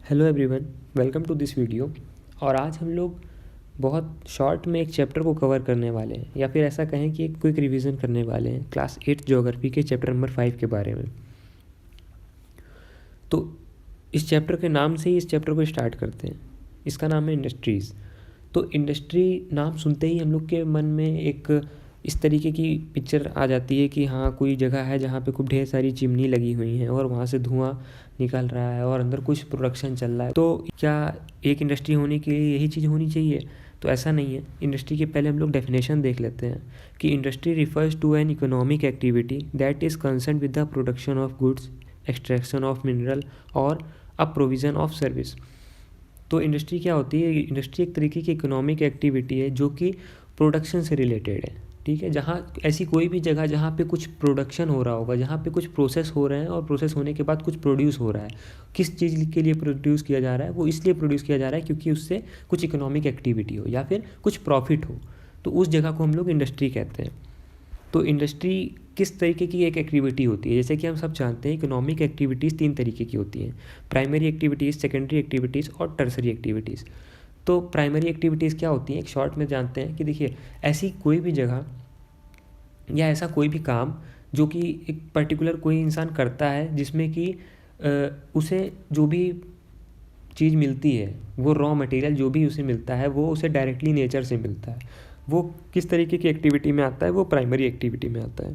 Hello everyone, welcome to this video. और आज हम लोग बहुत शॉर्ट में एक चैप्टर को कवर करने वाले हैं, या फिर ऐसा कहें कि एक क्विक रिवीजन करने वाले हैं क्लास 8 ज्योग्राफी के चैप्टर नंबर 5 के बारे में। तो इस चैप्टर के नाम से ही इस चैप्टर को स्टार्ट करते हैं। इसका नाम है इंडस्ट्रीज़। तो इंडस्ट्री नाम सुनते ही हम लोग के मन में एक इस तरीके की पिक्चर आ जाती है कि हाँ, कोई जगह है जहाँ पे खूब ढेर सारी चिमनी लगी हुई हैं और वहाँ से धुआं निकल रहा है और अंदर कुछ प्रोडक्शन चल रहा है। तो क्या एक इंडस्ट्री होने के लिए यही चीज़ होनी चाहिए? तो ऐसा नहीं है। इंडस्ट्री के पहले हम लोग डेफिनेशन देख लेते हैं कि industry refers to an economic activity that is concern with the production of goods, extraction of mineral और अ प्रोविज़न ऑफ सर्विस। तो इंडस्ट्री क्या होती है? इंडस्ट्री एक तरीके की इकोनॉमिक एक्टिविटी है जो कि प्रोडक्शन से रिलेटेड है। ठीक है, जहाँ ऐसी कोई भी जगह जहाँ पे कुछ प्रोडक्शन हो रहा होगा, जहाँ पे कुछ प्रोसेस हो रहे हैं और प्रोसेस होने के बाद कुछ प्रोड्यूस हो रहा है। किस चीज़ के लिए प्रोड्यूस किया जा रहा है? वो इसलिए प्रोड्यूस किया जा रहा है क्योंकि उससे कुछ इकोनॉमिक एक्टिविटी हो या फिर कुछ प्रॉफिट हो। तो उस जगह को हम लोग इंडस्ट्री कहते हैं। तो इंडस्ट्री किस तरीके की एक एक्टिविटी होती है? जैसे कि हम सब जानते हैं इकोनॉमिक एक्टिविटीज़ 3 तरीके की होती हैं: प्राइमरी एक्टिविटीज़, सेकेंडरी एक्टिविटीज़ और टर्सरी एक्टिविटीज़। तो प्राइमरी एक्टिविटीज़ क्या होती हैं, एक शॉर्ट में जानते हैं कि देखिए, ऐसी कोई भी जगह या ऐसा कोई भी काम जो कि एक पर्टिकुलर कोई इंसान करता है जिसमें कि उसे जो भी चीज़ मिलती है, वो रॉ मटेरियल जो भी उसे मिलता है वो उसे डायरेक्टली नेचर से मिलता है। वो किस तरीके की एक्टिविटी में आता है? वो प्राइमरी एक्टिविटी में आता है।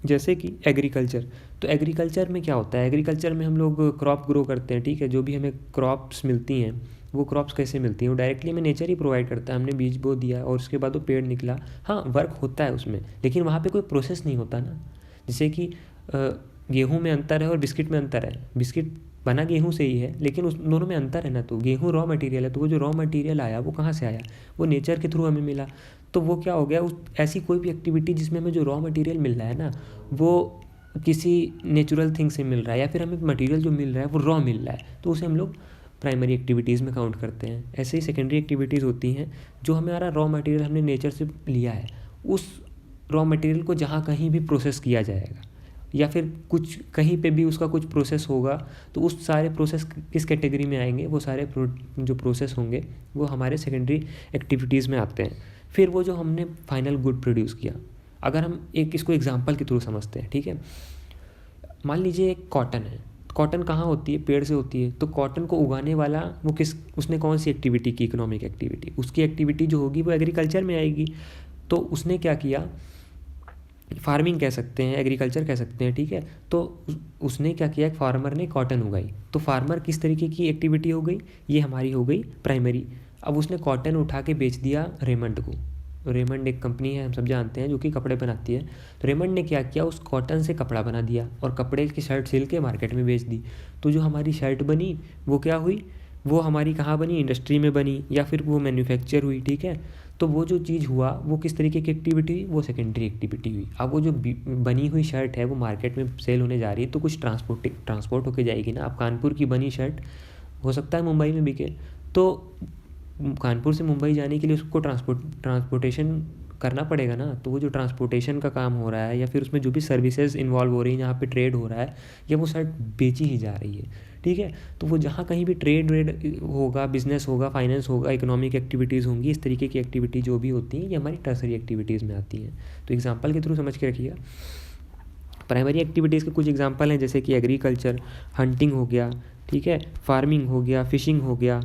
जैसे कि एग्रीकल्चर। तो एग्रीकल्चर में क्या होता है? एग्रीकल्चर में हम लोग क्रॉप ग्रो करते हैं। ठीक है, जो भी हमें क्रॉप्स मिलती हैं, वो क्रॉप्स कैसे मिलती हैं? वो डायरेक्टली हमें नेचर ही प्रोवाइड करता है। हमने बीज बो दिया और उसके बाद वो पेड़ निकला। हाँ, वर्क होता है उसमें, लेकिन वहाँ पे कोई प्रोसेस नहीं होता ना। जैसे कि गेहूँ में अंतर है और बिस्किट में अंतर है। बिस्किट बना गेहूँ से ही है, लेकिन उस दोनों में अंतर है ना। तो गेहूँ रॉ मटेरियल है, तो वो जो रॉ मटेरियल आया वो कहाँ से आया? वो नेचर के थ्रू हमें मिला। तो वो क्या हो गया, उस ऐसी कोई भी एक्टिविटी जिसमें हमें जो रॉ मटेरियल मिल रहा है ना, वो किसी नेचुरल थिंग से मिल रहा है, या फिर हमें मटेरियल जो मिल रहा है वो रॉ मिल रहा है, तो उसे हम लोग प्राइमरी एक्टिविटीज़ में काउंट करते हैं। ऐसे ही सेकेंडरी एक्टिविटीज़ होती हैं जो हमारा रॉ मटेरियल हमने नेचर से लिया है, उस रॉ मटेरियल को जहाँ कहीं भी प्रोसेस किया जाएगा या फिर कुछ कहीं पे भी उसका कुछ प्रोसेस होगा, तो उस सारे प्रोसेस किस कैटेगरी में आएंगे? वो सारे जो प्रोसेस होंगे वो हमारे सेकेंडरी एक्टिविटीज़ में आते हैं। फिर वो जो हमने फाइनल गुड प्रोड्यूस किया, अगर हम एक इसको एग्जांपल के थ्रू समझते हैं। ठीक है, मान लीजिए एक कॉटन है। कॉटन कहाँ होती है? पेड़ से होती है। तो कॉटन को उगाने वाला वो उसने कौन सी एक्टिविटी की? Economic activity. उसकी एक्टिविटी जो होगी वो एग्रीकल्चर में आएगी। तो उसने क्या किया? फार्मिंग कह सकते हैं, एग्रीकल्चर कह सकते हैं। ठीक है, तो उसने क्या किया? एक फार्मर ने कॉटन उगाई। तो फार्मर किस तरीके की एक्टिविटी हो गई? ये हमारी हो गई प्राइमरी। अब उसने कॉटन उठा के बेच दिया रेमंड को। रेमंड एक कंपनी है, हम सब जानते हैं, जो कि कपड़े बनाती है। तो रेमंड ने क्या किया? उस कॉटन से कपड़ा बना दिया और कपड़े की शर्ट सिल के मार्केट में बेच दी। तो जो हमारी शर्ट बनी वो क्या हुई? वो हमारी कहाँ बनी? इंडस्ट्री में बनी, या फिर वो मैन्युफैक्चर हुई। ठीक है, तो वो जो चीज़ हुआ वो किस तरीके की एक्टिविटी हुई? वो सेकेंडरी एक्टिविटी हुई। अब वो जो बनी हुई शर्ट है वो मार्केट में सेल होने जा रही है, तो कुछ ट्रांसपोर्ट होके जाएगी ना। अब कानपुर की बनी शर्ट हो सकता है मुंबई में बिके, तो कानपुर से मुंबई जाने के लिए उसको ट्रांसपोर्टेशन करना पड़ेगा ना। तो वो जो ट्रांसपोर्टेशन का काम हो रहा है, या फिर उसमें जो भी सर्विसेज इन्वॉल्व हो रही हैं, जहाँ पे ट्रेड हो रहा है, या वो शर्ट बेची ही जा रही है। ठीक है, तो वो जहाँ कहीं भी ट्रेड वेड होगा, बिजनेस होगा, फाइनेंस होगा, इकोनॉमिक एक्टिविटीज़ होंगी, इस तरीके की एक्टिविटी जो भी होती हैं ये हमारी टर्सरी एक्टिविटीज़ में आती हैं। तो एग्जांपल के थ्रू समझ के रखिएगा। प्राइमरी एक्टिविटीज़ के कुछ एग्जांपल हैं, जैसे कि एग्रीकल्चर, हंटिंग हो गया। ठीक है, फार्मिंग हो गया, फिशिंग हो गया।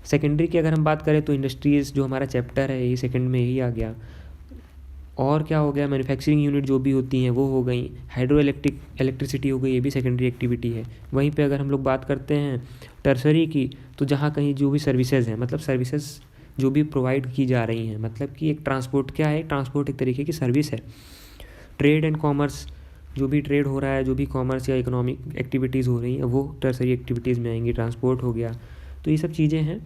सेकेंडरी की अगर हम बात करें तो इंडस्ट्रीज़ जो हमारा चैप्टर है, यही सेकंड में यही आ गया। और क्या हो गया? मैन्युफैक्चरिंग यूनिट जो भी होती हैं वो हो गई। हाइड्रो इलेक्ट्रिसिटी हो गई, ये भी सेकेंडरी एक्टिविटी है। वहीं पे अगर हम लोग बात करते हैं टर्सरी की, तो जहाँ कहीं जो भी सर्विसेज हैं, मतलब सर्विसेज जो भी प्रोवाइड की जा रही हैं, मतलब कि एक ट्रांसपोर्ट क्या है? ट्रांसपोर्ट एक तरीके की सर्विस है। ट्रेड एंड कॉमर्स, जो भी ट्रेड हो रहा है, जो भी कॉमर्स या इकोनॉमिक एक्टिविटीज़ हो रही हैं, वो टर्सरी एक्टिविटीज़ में आएंगी। ट्रांसपोर्ट हो गया। तो ये सब चीज़ें हैं,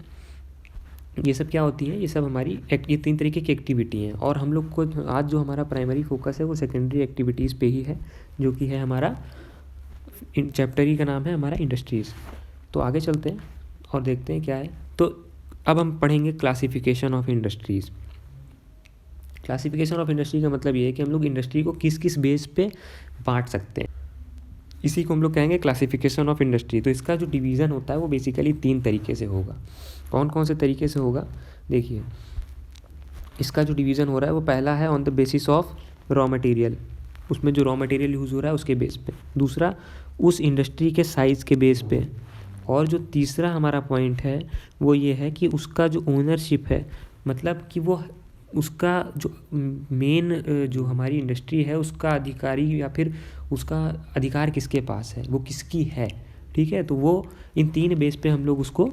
ये सब क्या होती हैं? ये सब हमारी ये 3 तरीके की एक्टिविटी हैं। और हम लोग को आज जो हमारा प्राइमरी फोकस है वो सेकेंडरी एक्टिविटीज़ पे ही है, जो कि है हमारा चैप्टर ही का नाम है हमारा इंडस्ट्रीज़। तो आगे चलते हैं और देखते हैं क्या है। तो अब हम पढ़ेंगे classification of industries. Classification of industry का मतलब ये है कि हम लोग इंडस्ट्री को किस किस बेस पे बांट सकते हैं। इसी को हम लोग कहेंगे क्लासिफिकेशन ऑफ इंडस्ट्री। तो इसका जो डिवीज़न होता है वो बेसिकली 3 तरीके से होगा। कौन कौन से तरीके से होगा, देखिए इसका जो डिवीज़न हो रहा है वो पहला है on the basis of raw material, उसमें जो रॉ मटेरियल यूज़ हो रहा है उसके बेस पे। दूसरा उस इंडस्ट्री के साइज़ के बेस पे। और जो तीसरा हमारा पॉइंट है वो ये है कि उसका जो ओनरशिप है, मतलब कि वो उसका जो मेन जो हमारी इंडस्ट्री है उसका अधिकारी या फिर उसका अधिकार किसके पास है, वो किसकी है। ठीक है, तो वो इन 3 बेस पे हम लोग उसको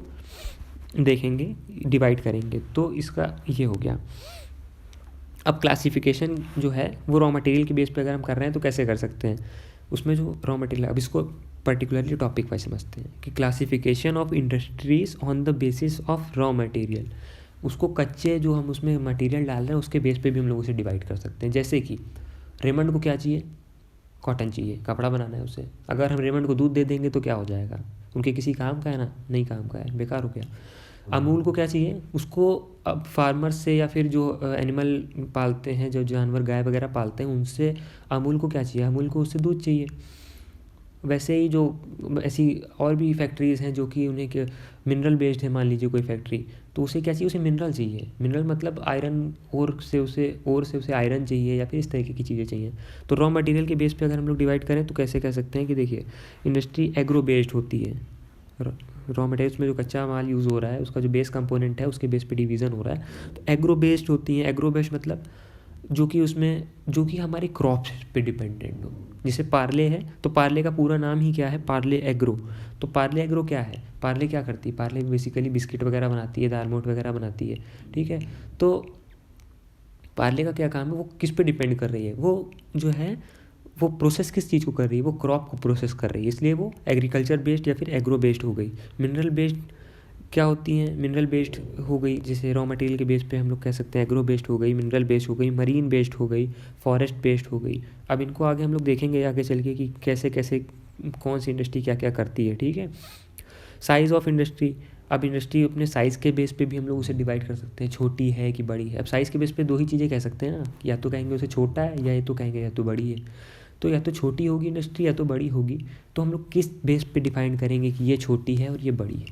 देखेंगे, डिवाइड करेंगे। तो इसका ये हो गया। अब क्लासिफिकेशन जो है वो रॉ मटेरियल के बेस पे अगर हम कर रहे हैं तो कैसे कर सकते हैं, उसमें जो रॉ मटेरियल, अब इसको पर्टिकुलरली टॉपिक वाइज समझते हैं कि classification of industries on the basis of raw material. उसको कच्चे जो हम उसमें मटेरियल डाल रहे हैं उसके बेस पे भी हम लोग उसे डिवाइड कर सकते हैं। जैसे कि रेमंड को क्या चाहिए, कॉटन चाहिए, कपड़ा बनाना है उसे। अगर हम रेमंड को दूध दे देंगे तो क्या हो जाएगा, उनके किसी काम का है ना, नहीं काम का है, बेकार हो गया। अमूल को क्या चाहिए, उसको अब फार्मर से या फिर जो एनिमल पालते हैं, जो जानवर गाय वगैरह पालते हैं, उनसे अमूल को क्या चाहिए, अमूल को उससे दूध चाहिए। वैसे ही जो ऐसी और भी फैक्ट्रीज़ हैं जो कि उन्हें मिनरल बेस्ड है, मान लीजिए कोई फैक्ट्री, तो उसे क्या चाहिए, उसे मिनरल चाहिए। मिनरल मतलब आयरन, और से उसे आयरन चाहिए या फिर इस तरीके की चीज़ें चाहिए। तो रॉ मटेरियल के बेस पे अगर हम लोग डिवाइड करें तो कैसे कह सकते हैं कि देखिए इंडस्ट्री एग्रो बेस्ड होती है। रॉ मटेरियल्स में जो कच्चा माल यूज़ हो रहा है उसका जो बेस कंपोनेंट है उसके बेस पे डिवीज़न हो रहा है, तो एग्रो बेस्ड होती हैं। एग्रो बेस्ड मतलब जो कि हमारे क्रॉप्स पे डिपेंडेंट हो। जैसे पार्ले है तो पार्ले का पूरा नाम ही क्या है, पार्ले एग्रो। तो पार्ले एग्रो क्या है, पार्ले क्या करती है, पार्ले बेसिकली बिस्किट वगैरह बनाती है, दाल मोठ वगैरह बनाती है। ठीक है, तो पार्ले का क्या काम है, वो किस पे डिपेंड कर रही है, वो जो है वो प्रोसेस किस चीज़ को कर रही है, वो क्रॉप को प्रोसेस कर रही है, इसलिए वो एग्रीकल्चर बेस्ड या फिर एग्रो बेस्ड हो गई। मिनरल बेस्ड क्या होती हैं, मिनरल बेस्ड हो गई, जैसे रॉ मटेरियल के बेस पे हम लोग कह सकते हैं एग्रो बेस्ड हो गई, मिनरल बेस्ड हो गई, मरीन बेस्ड हो गई, फॉरेस्ट बेस्ड हो गई। अब इनको आगे हम लोग देखेंगे आगे चल के कि कैसे कैसे कौन सी इंडस्ट्री क्या क्या करती है। ठीक है, साइज़ ऑफ इंडस्ट्री। अब इंडस्ट्री अपने साइज़ के बेस पे भी हम लोग उसे डिवाइड कर सकते हैं, छोटी है कि बड़ी है। अब साइज़ के बेस पे 2 ही चीज़ें कह सकते हैं ना, या तो कहेंगे उसे छोटा है या ये तो कहेंगे या तो बड़ी है। तो या तो छोटी होगी इंडस्ट्री या तो बड़ी होगी। तो हम लोग किस बेस पे डिफाइन करेंगे कि ये छोटी है और ये बड़ी है,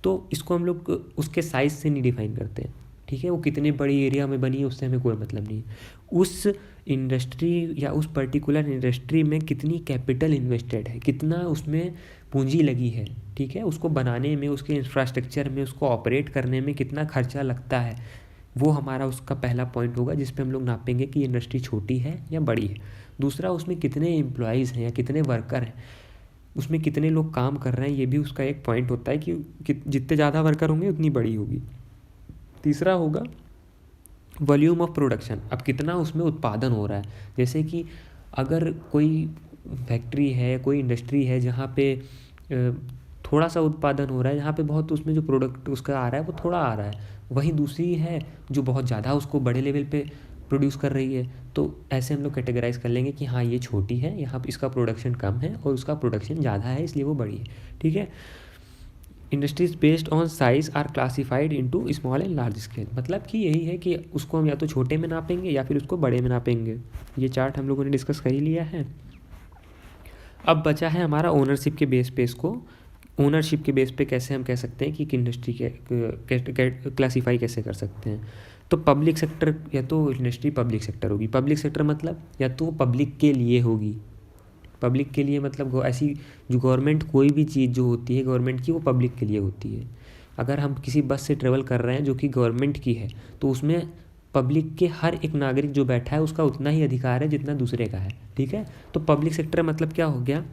तो इसको हम लोग उसके साइज़ से नहीं डिफाइन करते हैं। ठीक है, वो कितने बड़ी एरिया में बनी है उससे हमें कोई मतलब नहीं है। उस इंडस्ट्री या उस पर्टिकुलर इंडस्ट्री में कितनी कैपिटल इन्वेस्टेड है, कितना उसमें पूंजी लगी है। ठीक है, उसको बनाने में, उसके इंफ्रास्ट्रक्चर में, उसको ऑपरेट करने में कितना खर्चा लगता है, वो हमारा उसका पहला पॉइंट होगा जिस पे हम लोग नापेंगे कि इंडस्ट्री छोटी है या बड़ी है। दूसरा, उसमें कितने एम्प्लॉयज़ हैं या कितने वर्कर हैं, उसमें कितने लोग काम कर रहे हैं, ये भी उसका एक पॉइंट होता है कि जितने ज़्यादा वर्कर होंगे उतनी बड़ी होगी। तीसरा होगा वॉल्यूम ऑफ प्रोडक्शन। अब कितना उसमें उत्पादन हो रहा है, जैसे कि अगर कोई फैक्ट्री है, कोई इंडस्ट्री है जहाँ पे थोड़ा सा उत्पादन हो रहा है, जहाँ पे बहुत उसमें जो प्रोडक्ट उसका आ रहा है वो थोड़ा आ रहा है, वहीं दूसरी है जो बहुत ज़्यादा उसको बड़े लेवल पे प्रोड्यूस कर रही है, तो ऐसे हम लोग कैटेगराइज कर लेंगे कि हाँ ये छोटी है, यहाँ पे इसका प्रोडक्शन कम है, और उसका प्रोडक्शन ज़्यादा है इसलिए वो बड़ी है। ठीक है, industries based on size are classified into small and large scale. मतलब कि यही है कि उसको हम या तो छोटे में नापेंगे या फिर उसको बड़े में नापेंगे। ये चार्ट हम लोगों ने डिस्कस कर ही लिया है। अब बचा है हमारा ओनरशिप के बेस पे। इसको ओनरशिप के बेस पे कैसे हम कह सकते हैं कि एक इंडस्ट्री के क्लासीफाई कैसे कर सकते हैं। तो पब्लिक सेक्टर, या तो इंडस्ट्री पब्लिक सेक्टर होगी। पब्लिक सेक्टर मतलब या तो पब्लिक के लिए होगी। पब्लिक के लिए मतलब ऐसी जो गवर्नमेंट, कोई भी चीज़ जो होती है गवर्नमेंट की, वो पब्लिक के लिए होती है। अगर हम किसी बस से ट्रेवल कर रहे हैं जो कि गवर्नमेंट की है, तो उसमें पब्लिक के हर एक नागरिक जो बैठा है उसका उतना ही अधिकार है जितना दूसरे का है। ठीक है, तो पब्लिक सेक्टर मतलब क्या हो गया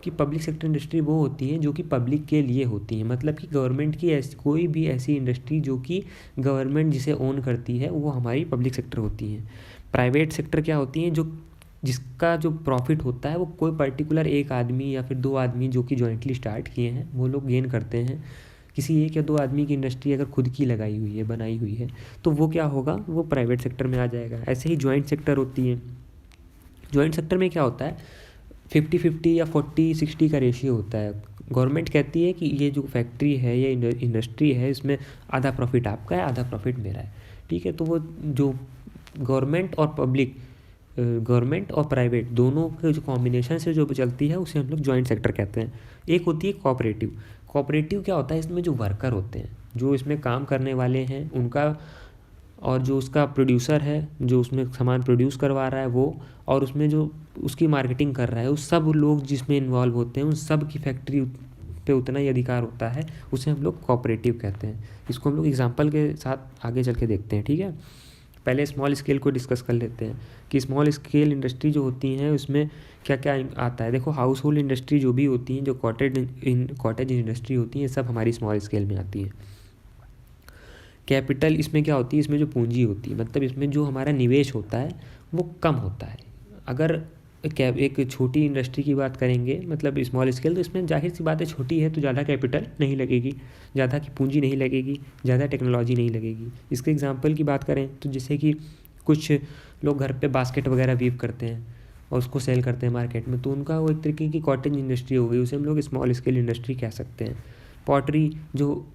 कि पब्लिक सेक्टर इंडस्ट्री वो होती है जो कि पब्लिक के लिए होती है। मतलब कि गवर्नमेंट की ऐसी कोई भी ऐसी इंडस्ट्री जो कि गवर्नमेंट जिसे ओन करती है, वो हमारी पब्लिक सेक्टर होती है। प्राइवेट सेक्टर क्या होती हैं, जो जिसका जो प्रॉफिट होता है वो कोई पर्टिकुलर एक आदमी या फिर 2 आदमी जो कि जॉइंटली स्टार्ट किए हैं वो लोग गेन करते हैं। किसी 1 या 2 आदमी की इंडस्ट्री अगर खुद की लगाई हुई है, बनाई हुई है, तो वो क्या होगा, वो प्राइवेट सेक्टर में आ जाएगा। ऐसे ही जॉइंट सेक्टर होती है। जॉइंट सेक्टर में क्या होता है, 50-50 या 40-60 का रेशियो होता है। गवर्नमेंट कहती है कि ये जो फैक्ट्री है, ये इंडस्ट्री है, इसमें आधा प्रॉफिट आपका है, आधा प्रॉफिट मेरा है। ठीक है, तो वो जो गवर्नमेंट और पब्लिक गवर्नमेंट और प्राइवेट दोनों के जो कॉम्बिनेशन से जो चलती है उसे हम लोग जॉइंट सेक्टर कहते हैं। एक होती है कोऑपरेटिव। कोऑपरेटिव क्या होता है, इसमें जो वर्कर होते हैं, जो इसमें काम करने वाले हैं उनका, और जो उसका प्रोड्यूसर है, जो उसमें सामान प्रोड्यूस करवा रहा है वो, और उसमें जो उसकी मार्केटिंग कर रहा है, उस सब लोग जिसमें इन्वॉल्व होते हैं उन सब की फैक्ट्री पे उतना ही अधिकार होता है, उसे हम लोग कोऑपरेटिव कहते हैं। इसको हम लोग एग्जांपल के साथ आगे चल के देखते हैं, ठीक है। पहले स्मॉल स्केल को डिस्कस कर लेते हैं कि स्मॉल स्केल इंडस्ट्री जो होती हैं उसमें क्या क्या आता है। देखो, हाउस होल्ड इंडस्ट्री जो भी होती हैं, जो कॉटेज इंडस्ट्री होती हैं, सब हमारी स्मॉल स्केल में आती हैं। कैपिटल इसमें क्या होती है, इसमें जो पूंजी होती है, मतलब इसमें जो हमारा निवेश होता है वो कम होता है। अगर एक छोटी इंडस्ट्री की बात करेंगे, मतलब स्मॉल स्केल, तो इसमें जाहिर सी बात है छोटी है तो ज़्यादा कैपिटल नहीं लगेगी, ज़्यादा की पूंजी नहीं लगेगी, ज़्यादा टेक्नोलॉजी नहीं लगेगी। इसके एग्जांपल की बात करें तो जैसे कि कुछ लोग घर पे बास्केट वगैरह वीव करते हैं और उसको सेल करते हैं मार्केट में, तो उनका वो एक तरीके की कॉटेज इंडस्ट्री हो गई, उसे हम लोग स्मॉल स्केल इंडस्ट्री कह सकते हैं। पॉटरी, जो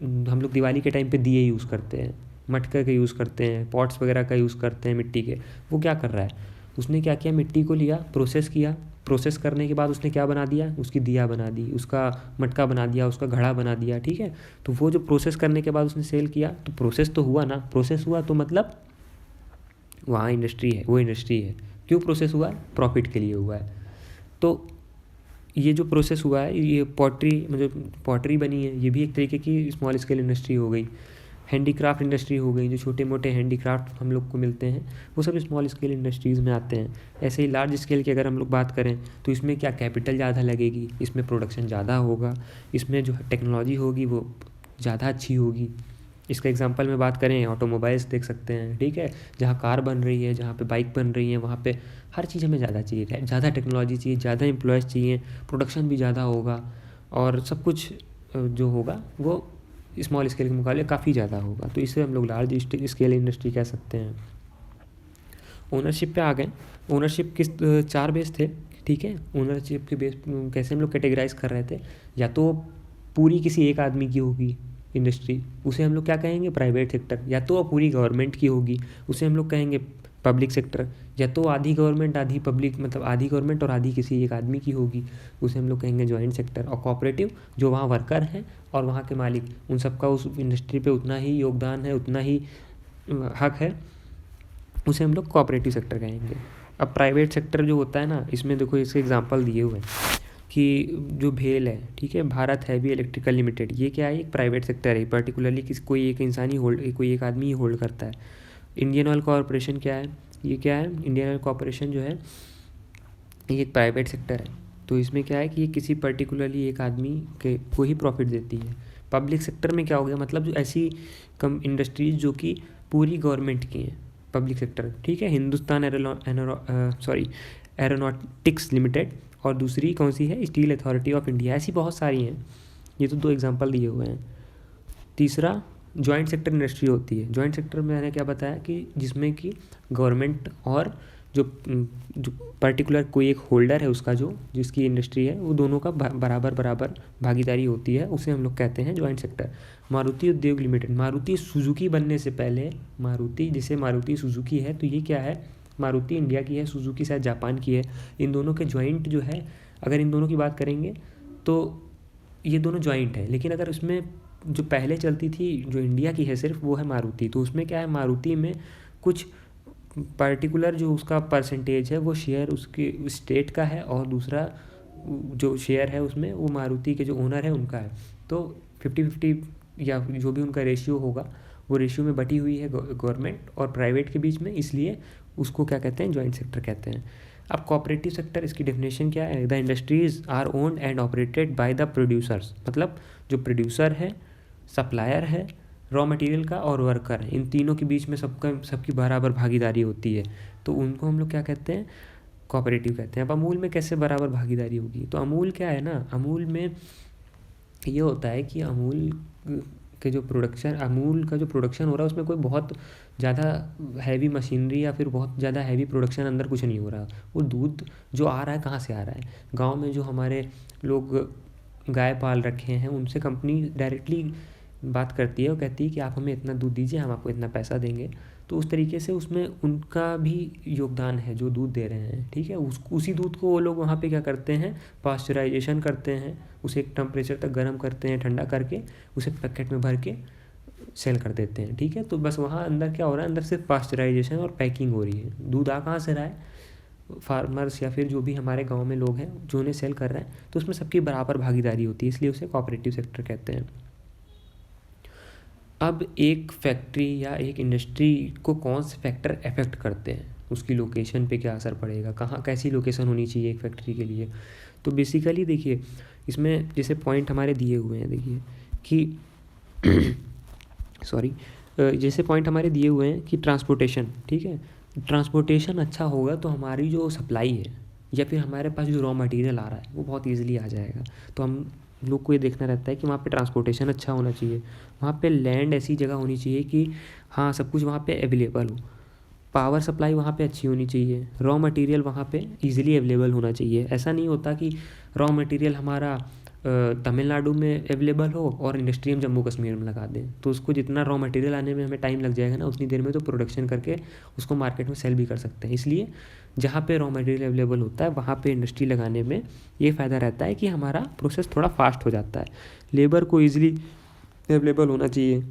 हम लोग दिवाली के टाइम पे दिए यूज़ करते हैं, मटके का यूज़ करते हैं, पॉट्स वगैरह का यूज़ करते हैं मिट्टी के, वो क्या कर रहा है, उसने क्या किया, मिट्टी को लिया, प्रोसेस किया, प्रोसेस करने के बाद उसने क्या बना दिया, उसकी दिया बना दी, उसका मटका बना दिया, उसका घड़ा बना दिया, ठीक है। तो वो जो प्रोसेस करने के बाद उसने सेल किया, तो प्रोसेस तो हुआ ना, प्रोसेस हुआ तो मतलब वहाँ इंडस्ट्री है, वो इंडस्ट्री है। क्यों प्रोसेस हुआ है, प्रॉफिट के लिए हुआ है। तो ये जो प्रोसेस हुआ है, ये पॉटरी, मतलब पॉटरी बनी है, ये भी एक तरीके की स्मॉल स्केल इंडस्ट्री हो गई। हैंडीक्राफ्ट इंडस्ट्री हो गई, जो छोटे मोटे हैंडीक्राफ्ट हम लोग को मिलते हैं वो सब स्मॉल स्केल इंडस्ट्रीज़ में आते हैं। ऐसे ही लार्ज स्केल की अगर हम लोग बात करें तो इसमें क्या, कैपिटल ज़्यादा लगेगी, इसमें प्रोडक्शन ज़्यादा होगा, इसमें जो टेक्नोलॉजी होगी वो ज़्यादा अच्छी होगी। इसका एग्जांपल में बात करें, ऑटोमोबाइल्स देख सकते हैं, ठीक है, जहाँ कार बन रही है, जहाँ पे बाइक बन रही है, वहाँ पे हर चीज़ हमें ज़्यादा चाहिए, ज़्यादा टेक्नोलॉजी चाहिए, ज़्यादा एम्प्लॉयज़ चाहिए, प्रोडक्शन भी ज़्यादा होगा, और सब कुछ जो होगा वो स्मॉल स्केल के मुकाबले काफ़ी ज़्यादा होगा। तो इसे हम लोग लार्ज स्केल इंडस्ट्री कह सकते हैं। ओनरशिप पे आ गए। ओनरशिप किस 4 बेस थे, ठीक है। ओनरशिप के बेस कैसे हम लोग कैटेगराइज कर रहे थे, या तो पूरी किसी एक आदमी की होगी इंडस्ट्री, उसे हम लोग क्या कहेंगे, प्राइवेट सेक्टर, या तो पूरी गवर्नमेंट की होगी, उसे हम लोग कहेंगे पब्लिक सेक्टर, या तो आधी गवर्नमेंट आधी पब्लिक, मतलब आधी गवर्नमेंट और आधी किसी एक आदमी की होगी, उसे हम लोग कहेंगे जॉइंट सेक्टर। और कोऑपरेटिव, जो वहाँ वर्कर हैं और वहाँ के मालिक, उन सबका उस इंडस्ट्री पे उतना ही योगदान है, उतना ही हक है, उसे हम लोग कोऑपरेटिव सेक्टर कहेंगे। अब प्राइवेट सेक्टर जो होता है ना, इसमें देखो इसके एग्जांपल दिए हुए हैं कि जो भेल है, ठीक है, भारत हैवी इलेक्ट्रिकल लिमिटेड, ये क्या है, एक प्राइवेट सेक्टर है, पर्टिकुलरली किसी कोई एक इंसान ही होल्ड, कोई एक आदमी ही होल्ड करता है। इंडियन ऑयल कॉरपोरेशन क्या है, ये क्या है, इंडियन ऑयल कॉरपोरेशन जो है ये एक प्राइवेट सेक्टर है। तो इसमें क्या है कि ये किसी पर्टिकुलरली एक आदमी के को ही प्रॉफिट देती है। पब्लिक सेक्टर में क्या हो गया, मतलब जो ऐसी कम इंडस्ट्रीज जो कि पूरी गवर्नमेंट की हैं, पब्लिक सेक्टर, ठीक है। हिंदुस्तान एरोनॉटिक्स लिमिटेड, और दूसरी कौन सी है, स्टील अथॉरिटी ऑफ इंडिया, ऐसी बहुत सारी हैं। ये तो 2 एग्जांपल दिए हुए हैं। तीसरा जॉइंट सेक्टर इंडस्ट्री होती है। जॉइंट सेक्टर में मैंने क्या बताया कि जिसमें कि गवर्नमेंट और जो पर्टिकुलर कोई एक होल्डर है उसका, जो जिसकी इंडस्ट्री है, वो दोनों का बराबर बराबर भागीदारी होती है, उसे हम लोग कहते हैं जॉइंट सेक्टर। मारुति उद्योग लिमिटेड, मारुति सुजुकी बनने से पहले, मारुति जैसे मारुति सुजुकी है, तो ये क्या है, मारुति इंडिया की है, सुजुकी शायद जापान की है। इन दोनों के जॉइंट जो है, अगर इन दोनों की बात करेंगे तो ये दोनों जॉइंट है, लेकिन अगर उसमें जो पहले चलती थी, जो इंडिया की है सिर्फ, वो है मारुति। तो उसमें क्या है, मारुति में कुछ पर्टिकुलर जो उसका परसेंटेज है वो शेयर उसके स्टेट का है, और दूसरा जो शेयर है उसमें वो मारुति के जो ओनर है उनका है। तो 50-50 या जो भी उनका रेशियो होगा, वो रेशियो में बटी हुई है गवर्नमेंट और प्राइवेट के बीच में, इसलिए उसको क्या कहते हैं, जॉइंट सेक्टर कहते हैं। अब कोऑपरेटिव सेक्टर, इसकी डेफिनेशन क्या है, the industries are owned and operated by the producers, मतलब जो प्रोड्यूसर है, सप्लायर है रॉ मटेरियल का, और वर्कर है, इन तीनों के बीच में सबकी बराबर भागीदारी होती है, तो उनको हम लोग क्या कहते हैं, कोऑपरेटिव कहते हैं। अब अमूल में कैसे बराबर भागीदारी होगी, तो अमूल क्या है ना, अमूल में ये होता है कि अमूल का जो प्रोडक्शन हो रहा है उसमें कोई बहुत ज़्यादा हैवी मशीनरी या फिर बहुत ज़्यादा हैवी प्रोडक्शन अंदर कुछ नहीं हो रहा। वो दूध जो आ रहा है कहाँ से आ रहा है, गाँव में जो हमारे लोग गाय पाल रखे हैं उनसे कंपनी डायरेक्टली बात करती है और कहती है कि आप हमें इतना दूध दीजिए, हम आपको इतना पैसा देंगे। तो उस तरीके से उसमें उनका भी योगदान है जो दूध दे रहे हैं, ठीक है। उसी दूध को वो लोग वहाँ पे क्या करते हैं, पास्चराइजेशन करते हैं, उसे एक टेम्परेचर तक गर्म करते हैं, ठंडा करके उसे पैकेट में भर के सेल कर देते हैं, ठीक है। तो बस वहाँ अंदर क्या हो रहा है, अंदर सिर्फ पास्चराइजेशन और पैकिंग हो रही है। दूध आ कहाँ से रहा है, फार्मर्स या फिर जो भी हमारे गांव में लोग हैं जो उन्हें सेल कर रहे हैं, तो उसमें सबकी बराबर भागीदारी होती है, इसलिए उसे कोऑपरेटिव सेक्टर कहते हैं। अब एक फैक्ट्री या एक इंडस्ट्री को कौन से फैक्टर अफेक्ट करते हैं, उसकी लोकेशन पे क्या असर पड़ेगा, कहाँ कैसी लोकेशन होनी चाहिए एक फैक्ट्री के लिए। तो बेसिकली देखिए, इसमें जैसे पॉइंट हमारे दिए हुए हैं, देखिए कि सॉरी जैसे पॉइंट हमारे दिए हुए हैं कि ट्रांसपोर्टेशन, ठीक है। ट्रांसपोर्टेशन अच्छा होगा तो हमारी जो सप्लाई है या फिर हमारे पास जो रॉ मटेरियल आ रहा है वो बहुत ईजिली आ जाएगा। तो हम लोग को ये देखना रहता है कि वहाँ पे ट्रांसपोर्टेशन अच्छा होना चाहिए, वहाँ पे लैंड ऐसी जगह होनी चाहिए कि हाँ सब कुछ वहाँ पे अवेलेबल हो, पावर सप्लाई वहाँ पे अच्छी होनी चाहिए, रॉ मटेरियल वहाँ पे इजीली अवेलेबल होना चाहिए। ऐसा नहीं होता कि रॉ मटेरियल हमारा तमिलनाडु में अवेलेबल हो और इंडस्ट्री हम जम्मू कश्मीर में लगा दें, तो उसको जितना रॉ मटेरियल आने में हमें टाइम लग जाएगा ना, उतनी देर में तो प्रोडक्शन करके उसको मार्केट में सेल भी कर सकते हैं। इसलिए जहाँ पे रॉ मटेरियल अवेलेबल होता है वहाँ पे इंडस्ट्री लगाने में ये फ़ायदा रहता है कि हमारा प्रोसेस थोड़ा फास्ट हो जाता है, लेबर को ईजिली अवेलेबल होना चाहिए,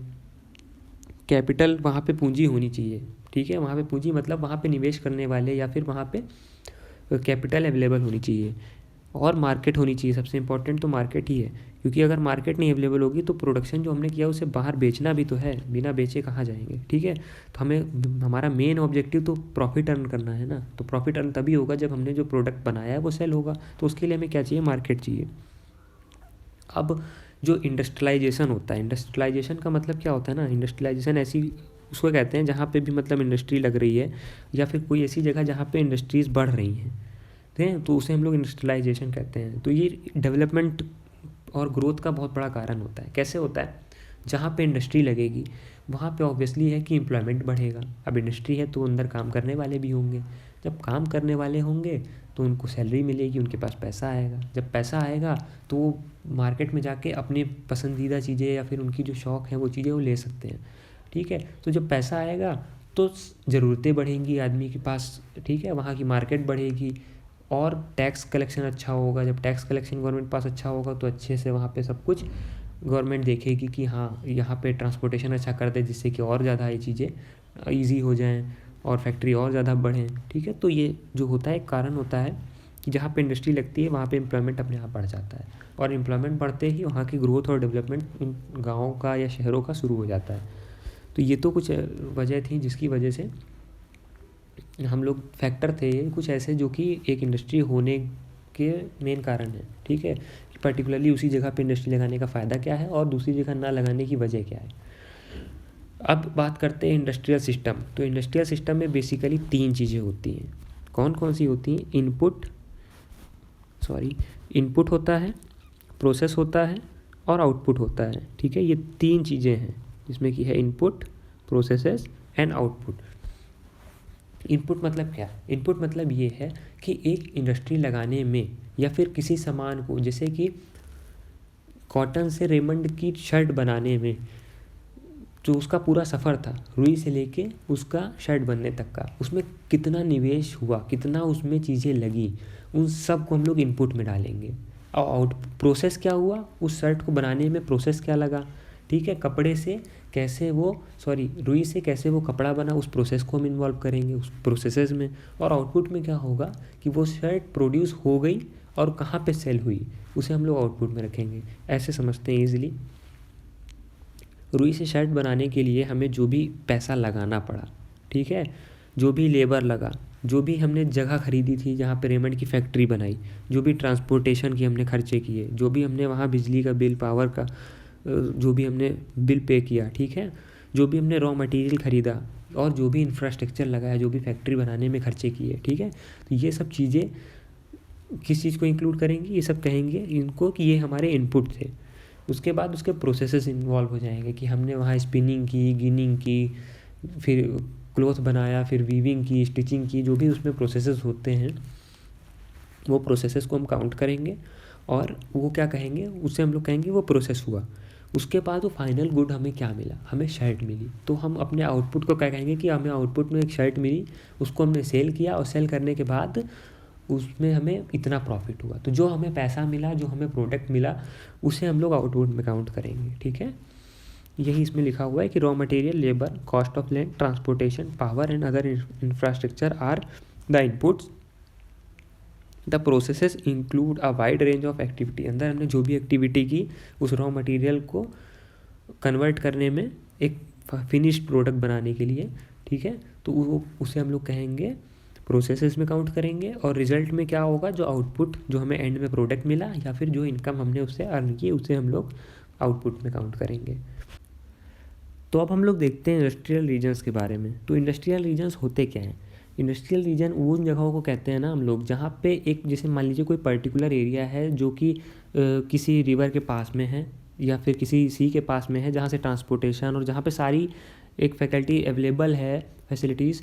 कैपिटल वहाँ पे पूंजी होनी चाहिए, ठीक है। वहाँ पे पूंजी मतलब वहाँ पे निवेश करने वाले या फिर वहाँ पे कैपिटल अवेलेबल होनी चाहिए, और मार्केट होनी चाहिए। सबसे इम्पोर्टेंट तो मार्केट ही है, क्योंकि अगर मार्केट नहीं अवेलेबल होगी तो प्रोडक्शन जो हमने किया उसे बाहर बेचना भी तो है, बिना बेचे कहाँ जाएंगे, ठीक है। तो हमें हमारा मेन ऑब्जेक्टिव तो प्रॉफिट अर्न करना है ना, तो प्रॉफिट अर्न तभी होगा जब हमने जो प्रोडक्ट बनाया है वो सेल होगा। तो उसके लिए हमें क्या चाहिए, मार्केट चाहिए। अब जो इंडस्ट्रियलाइजेशन होता है, इंडस्ट्रियलाइजेशन का मतलब क्या होता है ना, इंडस्ट्रियलाइजेशन ऐसी उसको कहते हैं जहाँ पे भी मतलब इंडस्ट्री लग रही है या फिर कोई ऐसी जगह जहाँ पे इंडस्ट्रीज़ बढ़ रही हैं, ठीक है, तो उसे हम लोग इंडस्ट्रियलाइजेशन कहते हैं। तो ये डेवलपमेंट और ग्रोथ का बहुत बड़ा कारण होता है। कैसे होता है, जहाँ पे इंडस्ट्री लगेगी वहाँ पे ऑब्वियसली है कि एम्प्लॉयमेंट बढ़ेगा। अब इंडस्ट्री है तो अंदर काम करने वाले भी होंगे, जब काम करने वाले होंगे तो उनको सैलरी मिलेगी, उनके पास पैसा आएगा, जब पैसा आएगा तो वो मार्केट में जाके अपनी पसंदीदा चीज़ें या फिर उनकी जो शौक़ है वो चीज़ें वो ले सकते हैं, ठीक है। तो जब पैसा आएगा तो ज़रूरतें बढ़ेंगी आदमी के पास, ठीक है, वहाँ की मार्केट बढ़ेगी और टैक्स कलेक्शन अच्छा होगा। जब टैक्स कलेक्शन गवर्नमेंट पास अच्छा होगा तो अच्छे से वहाँ पे सब कुछ गवर्नमेंट देखेगी कि हाँ यहाँ पे ट्रांसपोर्टेशन अच्छा कर दे, जिससे कि और ज़्यादा ये चीज़ें ईजी हो जाएं और फैक्ट्री और ज़्यादा बढ़ें, ठीक है। तो ये जो होता है एक कारण होता है कि जहाँ पे इंडस्ट्री लगती है वहाँ पे एम्प्लॉयमेंट अपने आप बढ़ जाता है, और एम्प्लॉयमेंट बढ़ते ही वहाँ की ग्रोथ और डेवलपमेंट उन गाँव का या शहरों का शुरू हो जाता है। तो ये तो कुछ वजह थी जिसकी वजह से हम लोग फैक्टर थे कुछ ऐसे जो कि एक इंडस्ट्री होने के मेन कारण है, ठीक है। कि पर्टिकुलरली उसी जगह पे इंडस्ट्री लगाने का फ़ायदा क्या है और दूसरी जगह ना लगाने की वजह क्या है। अब बात करते हैं इंडस्ट्रियल सिस्टम। तो इंडस्ट्रियल सिस्टम में बेसिकली 3 चीज़ें होती हैं। कौन कौन सी होती हैं, इनपुट होता है, प्रोसेस होता है और आउटपुट होता है, ठीक है। ये 3 चीज़ें हैं जिसमें कि है input, processes and output. Input मतलब क्या, इनपुट मतलब ये है कि एक इंडस्ट्री लगाने में या फिर किसी सामान को, जैसे कि कॉटन से रेमंड की शर्ट बनाने में जो उसका पूरा सफ़र था रुई से लेके उसका शर्ट बनने तक का, उसमें कितना निवेश हुआ, कितना उसमें चीज़ें लगी, उन सब को हम लोग इनपुट में डालेंगे। और प्रोसेस क्या हुआ, उस शर्ट को बनाने में प्रोसेस क्या लगा, ठीक है। कपड़े से कैसे वो रुई से कैसे वो कपड़ा बना, उस प्रोसेस को हम इन्वॉल्व करेंगे उस प्रोसेसेस में। और आउटपुट में क्या होगा कि वो शर्ट प्रोड्यूस हो गई और कहाँ पे सेल हुई, उसे हम लोग आउटपुट में रखेंगे। ऐसे समझते हैं ईजिली। रुई से शर्ट बनाने के लिए हमें जो भी पैसा लगाना पड़ा, ठीक है, जो भी लेबर लगा, जो भी हमने जगह खरीदी थी जहाँ पे रेमंड की फैक्ट्री बनाई, जो भी ट्रांसपोर्टेशन की हमने खर्चे किए, जो भी हमने वहाँ बिजली का बिल, पावर का जो भी हमने बिल पे किया, ठीक है, जो भी हमने रॉ मटेरियल ख़रीदा और जो भी इंफ्रास्ट्रक्चर लगाया, जो भी फैक्ट्री बनाने में खर्चे किए, ठीक है। तो ये सब चीज़ें किस चीज़ को इंक्लूड करेंगी, ये सब कहेंगे इनको कि ये हमारे इनपुट थे। उसके बाद उसके प्रोसेसेस इन्वॉल्व हो जाएंगे कि हमने वहाँ स्पिनिंग की, गिनिंग की, फिर क्लॉथ बनाया, फिर वीविंग की, स्टिचिंग की, जो भी उसमें प्रोसेसेस होते हैं वो प्रोसेसेस को हम काउंट करेंगे और वो क्या कहेंगे, उससे हम लोग कहेंगे वो प्रोसेस हुआ। उसके बाद वो फाइनल गुड हमें क्या मिला, हमें शर्ट मिली, तो हम अपने आउटपुट को क्या कहेंगे कि हमें आउटपुट में एक शर्ट मिली, उसको हमने सेल किया और सेल करने के बाद उसमें हमें इतना प्रॉफिट हुआ। तो जो हमें पैसा मिला, जो हमें प्रोडक्ट मिला, उसे हम लोग आउटपुट में काउंट करेंगे। ठीक है, यही इसमें लिखा हुआ है कि raw material, labour, cost of land, transportation, power and other infrastructure are the inputs. The processes include a wide range of activity. अंदर हमने जो भी एक्टिविटी की उस रॉ मटेरियल को कन्वर्ट करने में, एक फिनिश्ड प्रोडक्ट बनाने के लिए। ठीक है, तो वो उसे हम लोग कहेंगे प्रोसेसेस में काउंट करेंगे। और रिजल्ट में क्या होगा, जो आउटपुट, जो हमें एंड में प्रोडक्ट मिला या फिर जो इनकम हमने उससे अर्न की, उसे हम लोग आउटपुट में काउंट करेंगे। तो अब हम लोग देखते हैं इंडस्ट्रियल रीजन्स के बारे में। तो इंडस्ट्रियल रीजन्स होते क्या हैं? इंडस्ट्रियल रीजन उन जगहों को कहते हैं ना हम लोग, जहाँ पे एक, जैसे मान लीजिए कोई पर्टिकुलर एरिया है जो कि किसी रिवर के पास में है या फिर किसी सी के पास में है, जहाँ से ट्रांसपोर्टेशन और जहाँ पे सारी एक फैकल्टी अवेलेबल है, फैसिलिटीज़,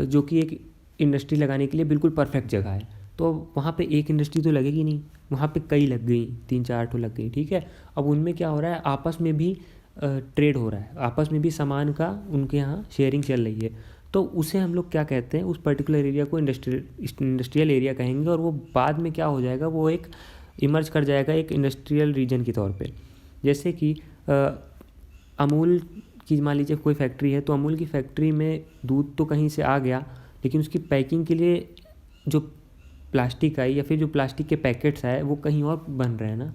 जो कि एक इंडस्ट्री लगाने के लिए बिल्कुल परफेक्ट जगह है। तो वहाँ पे एक इंडस्ट्री तो लगेगी नहीं, वहाँ पे कई लग गई, 3-4 तो लग गई। ठीक है, अब उनमें क्या हो रहा है, आपस में भी ट्रेड हो रहा है, आपस में भी सामान का उनके यहाँ शेयरिंग चल रही है। तो उसे हम लोग क्या कहते हैं, उस पर्टिकुलर एरिया को इंडस्ट्रियल एरिया कहेंगे। और वो बाद में क्या हो जाएगा, वो एक इमर्ज कर जाएगा एक इंडस्ट्रियल रीजन के तौर पे। जैसे कि अमूल की मान लीजिए कोई फैक्ट्री है, तो अमूल की फैक्ट्री में दूध तो कहीं से आ गया, लेकिन उसकी पैकिंग के लिए जो प्लास्टिक आई या फिर जो प्लास्टिक के पैकेट्स आए, वो कहीं और बन रहे हैं ना।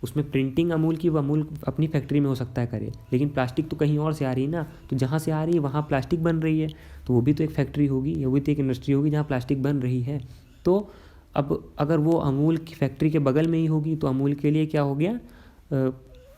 उसमें प्रिंटिंग अमूल की, अमूल अपनी फैक्ट्री में हो सकता है करे, लेकिन प्लास्टिक तो कहीं और से आ रही है ना। तो जहाँ से आ रही है वहाँ प्लास्टिक बन रही है, तो वो भी तो एक फैक्ट्री होगी, वो भी तो एक इंडस्ट्री होगी जहाँ प्लास्टिक बन रही है। तो अब अगर वो अमूल की फैक्ट्री के बगल में ही होगी, तो अमूल के लिए क्या हो गया,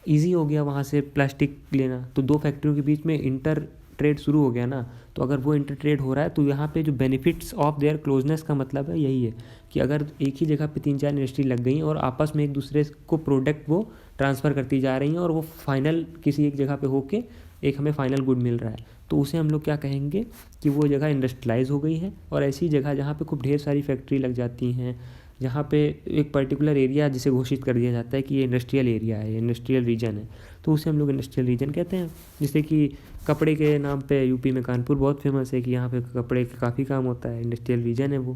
ईजी हो गया वहाँ से प्लास्टिक लेना। तो दो फैक्ट्रियों के बीच में इंटर ट्रेड शुरू हो गया ना। तो अगर वो इंटर ट्रेड हो रहा है, तो यहाँ पे जो बेनिफिट्स ऑफ देयर क्लोजनेस का मतलब है यही है कि अगर एक ही जगह पे 3-4 इंडस्ट्री लग गई और आपस में एक दूसरे को प्रोडक्ट वो ट्रांसफ़र करती जा रही हैं, और वो फाइनल किसी एक जगह पे होके एक हमें फाइनल गुड मिल रहा है, तो उसे हम लोग क्या कहेंगे कि वो जगह इंडस्ट्रियलाइज हो गई है। और ऐसी जगह जहाँ पे खूब ढेर सारी फैक्ट्री लग जाती हैं, जहाँ पे एक पर्टिकुलर एरिया जिसे घोषित कर दिया जाता है कि ये इंडस्ट्रियल एरिया है, इंडस्ट्रियल रीजन है, तो उसे हम लोग इंडस्ट्रियल रीजन कहते हैं। जैसे कि कपड़े के नाम पे यूपी में कानपुर बहुत फेमस है कि यहाँ पे कपड़े का काफ़ी काम होता है, इंडस्ट्रियल रीजन है वो।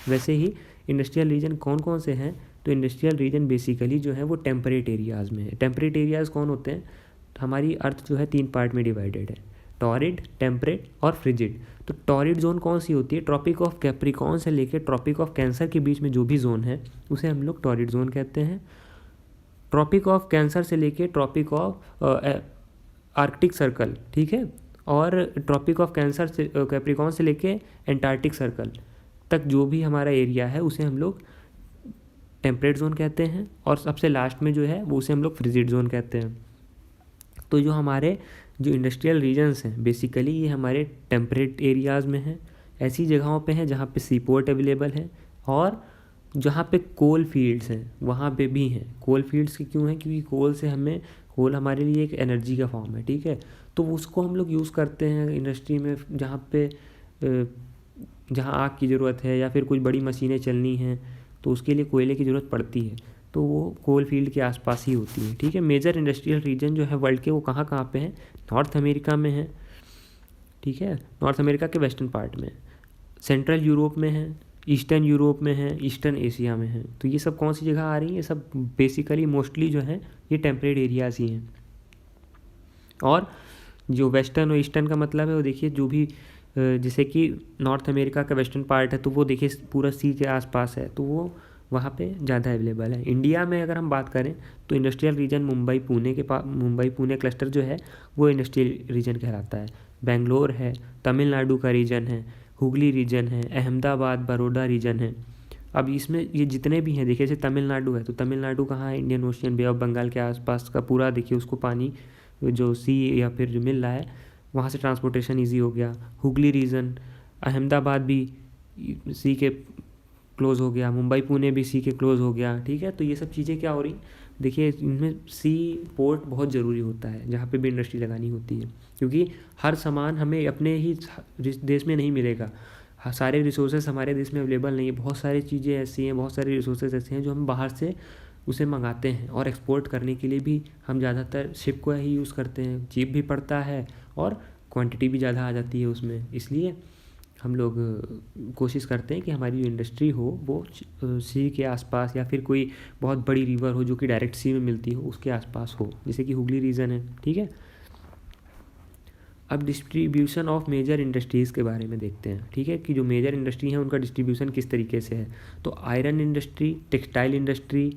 वैसे ही इंडस्ट्रियल रीजन कौन कौन से हैं, तो इंडस्ट्रियल रीजन बेसिकली जो है वो टेम्परेट एरियाज़ में है। टेम्परेट एरियाज़ कौन होते हैं, हमारी अर्थ जो है 3 पार्ट में डिवाइडेड है, टॉरिड, टेम्परेट और फ्रिजिड। तो टॉरिड जोन कौन सी होती है, ट्रॉपिक ऑफ कैप्रिकॉन से लेकर ट्रॉपिक ऑफ कैंसर के बीच में जो भी जोन है उसे हम लोग टॉरिड जोन कहते हैं। ट्रॉपिक ऑफ कैंसर से लेकर ट्रॉपिक ऑफ आर्कटिक सर्कल, ठीक है, और ट्रॉपिक ऑफ कैंसर से कैप्रिकॉन से लेके एंटार्क्टिक सर्कल तक जो भी हमारा एरिया है उसे हम लोग टेम्परेट जोन कहते हैं। और सबसे लास्ट में जो है वो उसे हम लोग फ्रिजिड जोन कहते हैं। तो जो हमारे जो इंडस्ट्रियल रीजन्स हैं बेसिकली ये हमारे टेम्परेट एरियाज़ में हैं, ऐसी जगहों पे हैं जहाँ पे सी पोर्ट अवेलेबल है, और जहाँ पे कोल फील्ड्स हैं वहाँ पे भी हैं। कोल फील्ड्स की क्यों हैं, क्योंकि कोल से हमें, कोल हमारे लिए एक एनर्जी का फॉर्म है, ठीक है, तो उसको हम लोग यूज़ करते हैं इंडस्ट्री में, जहाँ पे जहाँ आग की ज़रूरत है या फिर कुछ बड़ी मशीनें चलनी हैं, तो उसके लिए कोयले की ज़रूरत पड़ती है, तो वो कोल फील्ड के आसपास ही होती है। ठीक है, मेजर इंडस्ट्रियल रीजन जो है वर्ल्ड के वो कहाँ कहाँ पे हैं, नॉर्थ अमेरिका में है, ठीक है, नॉर्थ अमेरिका के वेस्टर्न पार्ट में, सेंट्रल यूरोप में है, ईस्टर्न यूरोप में है, ईस्टर्न एशिया में है। तो ये सब कौन सी जगह आ रही है, ये सब बेसिकली मोस्टली जो है ये टेम्परेट एरियाज़ ही हैं। और जो वेस्टर्न और ईस्टर्न का मतलब है वो देखिए, जो भी जैसे कि नॉर्थ अमेरिका का वेस्टर्न पार्ट है तो वो देखिए पूरा सी के आसपास है, तो वो वहाँ पे ज़्यादा अवेलेबल है। इंडिया में अगर हम बात करें तो industrial region Mumbai Pune cluster जो है वो इंडस्ट्रियल रीजन कहलाता है। बेंगलोर है, तमिलनाडु का रीजन है, हुगली रीजन है, अहमदाबाद बड़ौदा रीजन है। अब इसमें ये जितने भी हैं देखिए, जैसे तमिलनाडु है, तो तमिलनाडु कहाँ है, Indian Ocean, Bay of Bengal के आसपास का पूरा देखिए, उसको पानी जो सी या फिर जो मिल रहा है वहाँ से ट्रांसपोर्टेशन इजी हो गया। हुगली रीजन, अहमदाबाद भी सी के क्लोज़ हो गया, मुंबई पुणे भी सी के क्लोज़ हो गया, ठीक है। तो ये सब चीज़ें क्या हो रही, देखिए इनमें सी पोर्ट बहुत ज़रूरी होता है जहाँ पे भी इंडस्ट्री लगानी होती है, क्योंकि हर सामान हमें अपने ही देश में नहीं मिलेगा, सारे रिसोर्सेज हमारे देश में अवेलेबल नहीं है। बहुत सारी चीज़ें ऐसी हैं, बहुत सारे रिसोर्सेज ऐसे हैं जो हम बाहर से उसे मंगाते हैं, और एक्सपोर्ट करने के लिए भी हम ज़्यादातर शिप को ही यूज़ करते हैं। चीप भी पड़ता है और क्वांटिटी भी ज़्यादा आ जाती है उसमें, इसलिए हम लोग कोशिश करते हैं कि हमारी जो इंडस्ट्री हो वो सी के आसपास या फिर कोई बहुत बड़ी रिवर हो जो कि डायरेक्ट सी में मिलती हो उसके आसपास हो, जैसे कि हुगली रीजन है। ठीक है, अब डिस्ट्रीब्यूशन ऑफ मेजर इंडस्ट्रीज़ के बारे में देखते हैं। ठीक है, कि जो मेजर इंडस्ट्री हैं उनका डिस्ट्रीब्यूशन किस तरीके से है। तो iron industry, textile industry,